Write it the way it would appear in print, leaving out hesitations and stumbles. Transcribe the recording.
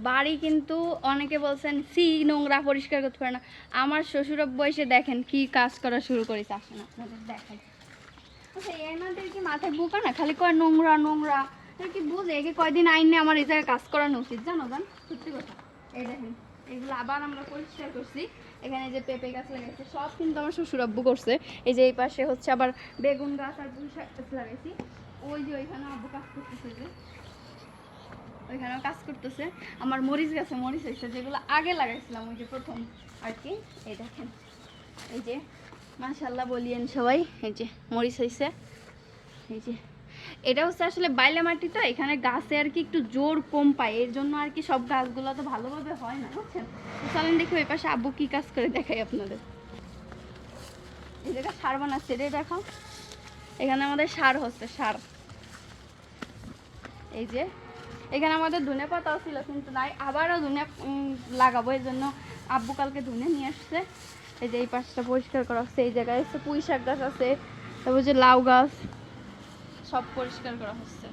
বাড়ি কিন্তু অনেকে বলছেন সি নোংরা পরিষ্কার করতে পারে না, আমার শ্বশুরাব্বু এসে দেখেন কি কাজ করা শুরু করেছে। আসেন আপনাদের দেখেন। আচ্ছা এনাদের কি মাথায় বোকা না, খালি কয় নোংরা নোংরা, কি বুঝে একে কয়দিন আইনে আমার এই জায়গায় কাজ করানো উচিত জানো জান, সত্যি কথা। এই দেখেন এগুলো আবার আমরা পরিষ্কার করছি। এখানে যে পেঁপে গাছ লাগাইছে সব কিন্তু আমার শ্বশুরাব্বু করছে। এই যে এই পাশে হচ্ছে আবার বেগুন গাছ আর পুঁই শাক গাছ লাগাইছি। ওই যে ওইখানে আব্বু কাজ করতেছে, যে ওইখানেও কাজ করতেছে। আমার মরিচ গাছে মরিচ হয়েছে, যেগুলো আগে লাগাইছিলাম ওই যে প্রথম আর কি। এই দেখেন এই যে মাশাআল্লাহ বলিয়েন সবাই, এই যে মরিচ হয়েছে। এই যে এটা হচ্ছে আসলে বাইলা মাটি, তো এখানে গাছে আর কি একটু জোর কম পায়, এর জন্য আর কি সব গাছগুলো তো ভালোভাবে হয় না, বুঝছেন। চলেন দেখি ওই পাশে আব্বু কি কাজ করে দেখাই আপনাদের। এই জায়গা সার বানাচ্ছে, এটাই দেখাও। এখানে আমাদের সার হচ্ছে, সার। এই যে এখানে আমাদের ধনে পাতাও ছিল কিন্তু নাই, আবারও ধনে লাগাবো, এই জন্য আব্বু কালকে ধনে নিয়ে আসছে। এই যে এই পাশটা পরিষ্কার করা হচ্ছে, এই জায়গায় হচ্ছে পুঁই শাক গাছ আছে, তারপর যে লাউ গাছ সব পরিষ্কার করা হচ্ছে।